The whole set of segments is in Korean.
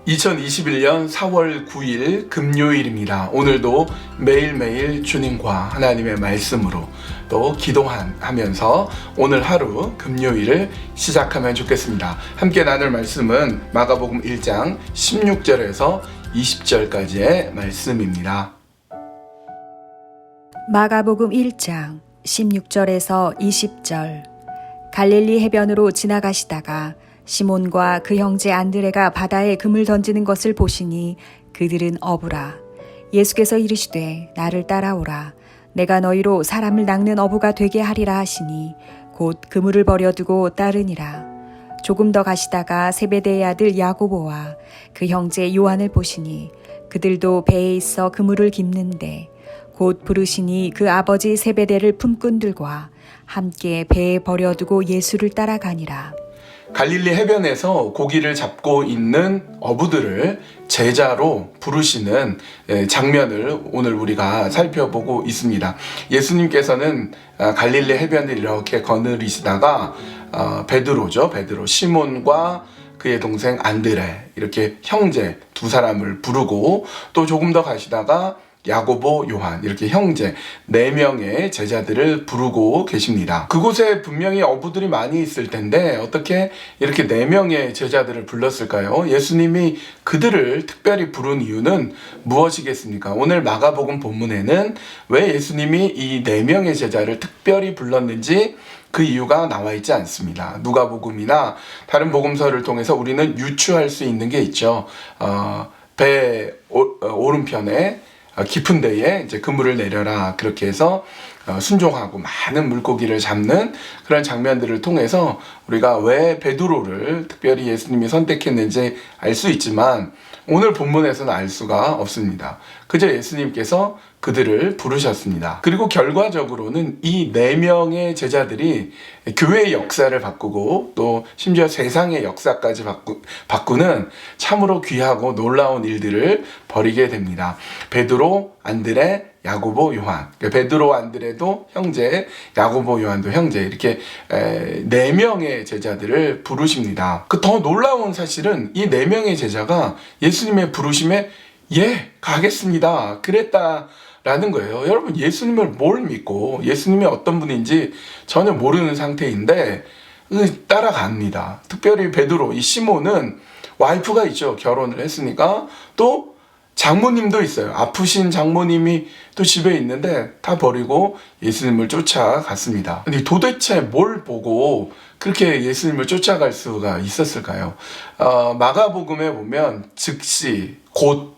2021년 4월 9일 금요일입니다. 오늘도 매일매일 주님과 하나님의 말씀으로 또 기도하면서 오늘 하루 금요일을 시작하면 좋겠습니다. 함께 나눌 말씀은 마가복음 1장 16절에서 20절까지의 말씀입니다. 마가복음 1장 16절에서 20절. 갈릴리 해변으로 지나가시다가 시몬과 그 형제 안드레가 바다에 금을 던지는 것을 보시니 그들은 어부라. 예수께서 이르시되 나를 따라오라. 내가 너희로 사람을 낚는 어부가 되게 하리라 하시니 곧 그물을 버려두고 따르니라. 조금 더 가시다가 세베대의 아들 야고보와 그 형제 요한을 보시니 그들도 배에 있어 그물을 깁는데 곧 부르시니 그 아버지 세베대를 품꾼들과 함께 배에 버려두고 예수를 따라가니라. 갈릴리 해변에서 고기를 잡고 있는 어부들을 제자로 부르시는 장면을 오늘 우리가 살펴보고 있습니다. 예수님께서는 갈릴리 해변을 이렇게 거느리시다가 베드로, 시몬과 그의 동생 안드레, 이렇게 형제 두 사람을 부르고 또 조금 더 가시다가 야고보, 요한, 이렇게 형제 4명의 제자들을 부르고 계십니다. 그곳에 분명히 어부들이 많이 있을 텐데 어떻게 이렇게 4명의 제자들을 불렀을까요? 예수님이 그들을 특별히 부른 이유는 무엇이겠습니까? 오늘 마가복음 본문에는 왜 예수님이 이 4명의 제자를 특별히 불렀는지 그 이유가 나와 있지 않습니다. 누가복음이나 다른 복음서를 통해서 우리는 유추할 수 있는 게 있죠. 배 오른편에 깊은 데에 이제 그물을 내려라, 그렇게 해서 순종하고 많은 물고기를 잡는 그런 장면들을 통해서 우리가 왜 베드로를 특별히 예수님이 선택했는지 알 수 있지만 오늘 본문에서는 알 수가 없습니다. 그저 예수님께서 그들을 부르셨습니다. 그리고 결과적으로는 이 4명의 제자들이 교회의 역사를 바꾸고 또 심지어 세상의 역사까지 바꾸는 참으로 귀하고 놀라운 일들을 벌이게 됩니다. 베드로, 안드레, 야고보, 요한. 베드로, 안드레도 형제, 야고보, 요한도 형제, 이렇게 4명의 제자들을 부르십니다. 그 더 놀라운 사실은 이 4명의 제자가 예수님의 부르심에 예, 가겠습니다, 그랬다라는 거예요. 여러분, 예수님을 뭘 믿고 예수님이 어떤 분인지 전혀 모르는 상태인데 따라갑니다. 특별히 베드로, 이 시몬은 와이프가 있죠. 결혼을 했으니까. 또 장모님도 있어요. 아프신 장모님이 또 집에 있는데 다 버리고 예수님을 쫓아갔습니다. 근데 도대체 뭘 보고 그렇게 예수님을 쫓아갈 수가 있었을까요? 마가복음에 보면 즉시, 곧,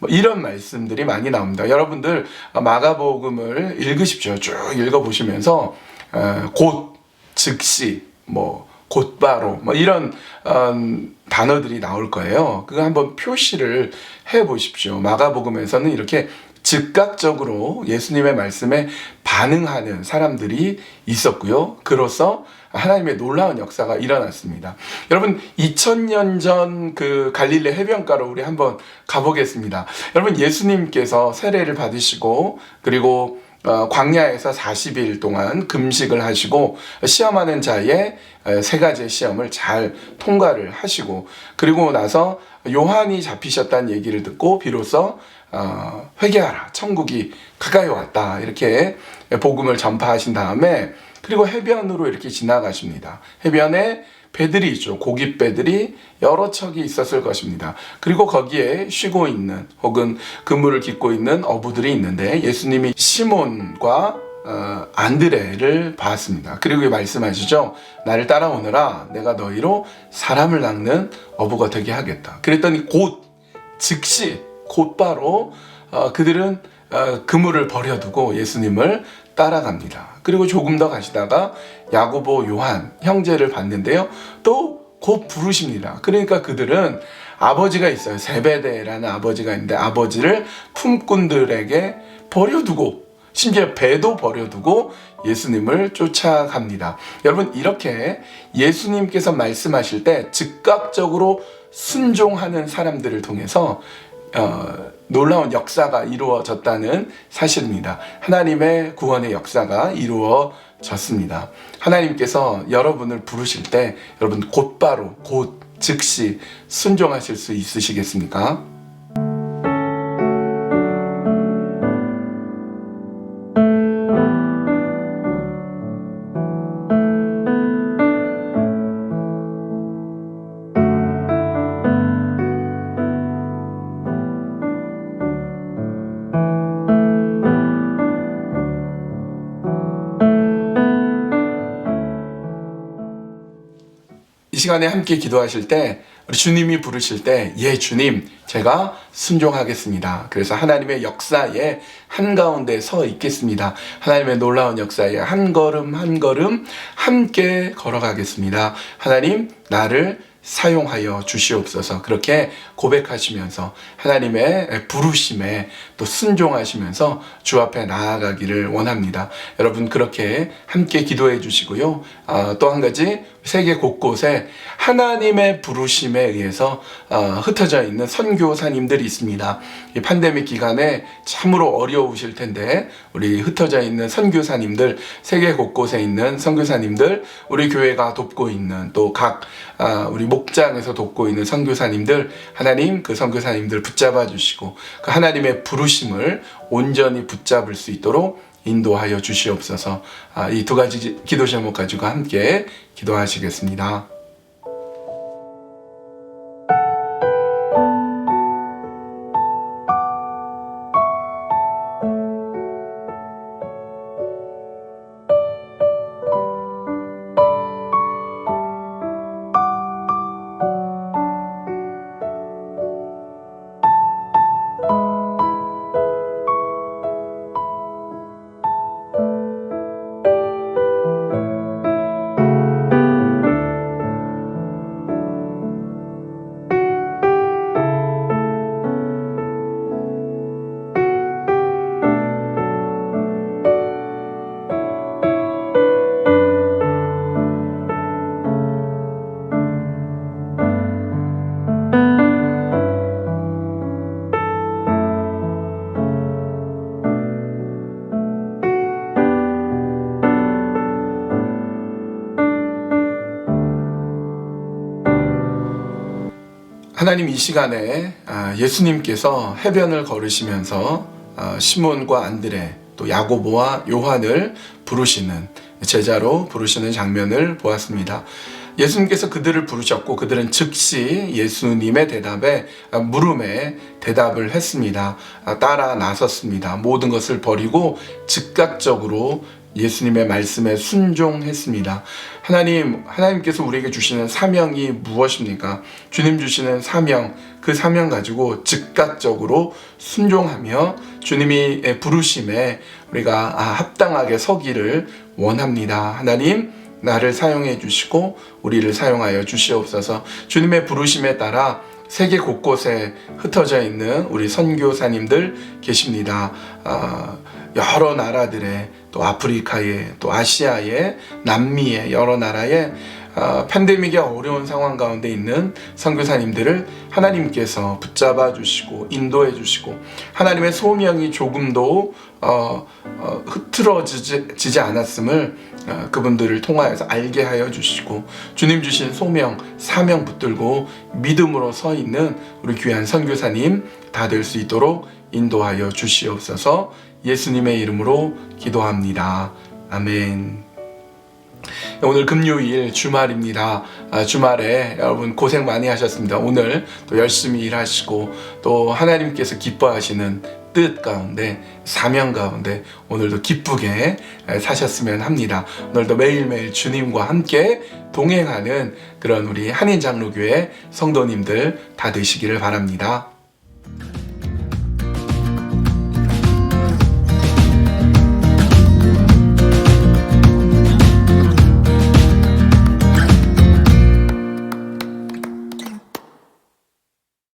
이런 말씀들이 많이 나옵니다. 여러분들 마가복음을 읽으십시오. 쭉 읽어보시면서 곧, 즉시, 곧바로, 이런 단어들이 나올 거예요. 그거 한번 표시를 해보십시오. 마가복음에서는 이렇게 즉각적으로 예수님의 말씀에 반응하는 사람들이 있었고요. 그로써 하나님의 놀라운 역사가 일어났습니다. 여러분, 2000년 전 그 갈릴리 해변가로 우리 한번 가보겠습니다. 여러분, 예수님께서 세례를 받으시고 그리고 광야에서 40일 동안 금식을 하시고 시험하는 자의 3가지의 시험을 잘 통과를 하시고 그리고 나서 요한이 잡히셨다는 얘기를 듣고 비로소 회개하라, 천국이 가까이 왔다, 이렇게 복음을 전파하신 다음에 그리고 해변으로 이렇게 지나가십니다. 해변에 배들이 있죠. 고깃배들이 여러 척이 있었을 것입니다. 그리고 거기에 쉬고 있는 혹은 그물을 깃고 있는 어부들이 있는데 예수님이 시몬과 안드레를 봤습니다. 그리고 말씀하시죠. 나를 따라오너라. 내가 너희로 사람을 낚는 어부가 되게 하겠다. 그랬더니 곧, 즉시, 곧바로 그들은 그물을 버려두고 예수님을 따라갑니다. 그리고 조금 더 가시다가 야고보, 요한 형제를 봤는데요. 또 곧 부르십니다. 그러니까 그들은 아버지가 있어요. 세베대라는 아버지가 있는데 아버지를 품꾼들에게 버려두고 심지어 배도 버려두고 예수님을 쫓아갑니다. 여러분, 이렇게 예수님께서 말씀하실 때 즉각적으로 순종하는 사람들을 통해서 놀라운 역사가 이루어졌다는 사실입니다. 하나님의 구원의 역사가 이루어졌습니다. 하나님께서 여러분을 부르실 때 여러분 곧바로, 곧 즉시 순종하실 수 있으시겠습니까? 이 시간에 함께 기도하실 때 우리 주님이 부르실 때 예 주님 제가 순종하겠습니다. 그래서 하나님의 역사의 한가운데 서 있겠습니다. 하나님의 놀라운 역사에 한 걸음 한 걸음 함께 걸어가겠습니다. 하나님 나를 사용하여 주시옵소서. 그렇게 고백하시면서 하나님의 부르심에 또 순종하시면서 주 앞에 나아가기를 원합니다. 여러분 그렇게 함께 기도해 주시고요. 또 한 가지 세계 곳곳에 하나님의 부르심에 의해서 흩어져 있는 선교사님들이 있습니다. 이 팬데믹 기간에 참으로 어려우실 텐데 우리 흩어져 있는 선교사님들, 세계 곳곳에 있는 선교사님들, 우리 교회가 돕고 있는 또 각 우리 목장에서 돕고 있는 선교사님들, 하나님 그 선교사님들 붙잡아 주시고 그 하나님의 부르심을 온전히 붙잡을 수 있도록 인도하여 주시옵소서. 이 두 가지 기도 제목 가지고 함께 기도하시겠습니다. 하나님 이 시간에 예수님께서 해변을 걸으시면서 시몬과 안드레 또 야고보와 요한을 부르시는 제자로 부르시는 장면을 보았습니다. 예수님께서 그들을 부르셨고 그들은 즉시 예수님의 대답에 물음에 대답을 했습니다. 따라 나섰습니다. 모든 것을 버리고 즉각적으로 예수님의 말씀에 순종했습니다. 하나님께서 우리에게 주시는 사명이 무엇입니까? 주님 주시는 사명, 그 사명 가지고 즉각적으로 순종하며 주님이 부르심에 우리가 합당하게 서기를 원합니다. 하나님, 나를 사용해 주시고 우리를 사용하여 주시옵소서. 주님의 부르심에 따라 세계 곳곳에 흩어져 있는 우리 선교사님들 계십니다. 여러 나라들의 또 아프리카에 또 아시아에 남미에 여러 나라에 팬데믹의 어려운 상황 가운데 있는 선교사님들을 하나님께서 붙잡아 주시고 인도해 주시고 하나님의 소명이 조금도 흐트러지지 않았음을 그분들을 통하여서 알게 하여 주시고 주님 주신 소명, 사명 붙들고 믿음으로 서 있는 우리 귀한 선교사님 다 될 수 있도록 인도하여 주시옵소서. 예수님의 이름으로 기도합니다. 아멘. 오늘 금요일 주말입니다. 주말에 여러분 고생 많이 하셨습니다. 오늘 또 열심히 일하시고 또 하나님께서 기뻐하시는 뜻 가운데 사명 가운데 오늘도 기쁘게 사셨으면 합니다. 오늘도 매일매일 주님과 함께 동행하는 그런 우리 한인장로교회 성도님들 다 되시기를 바랍니다.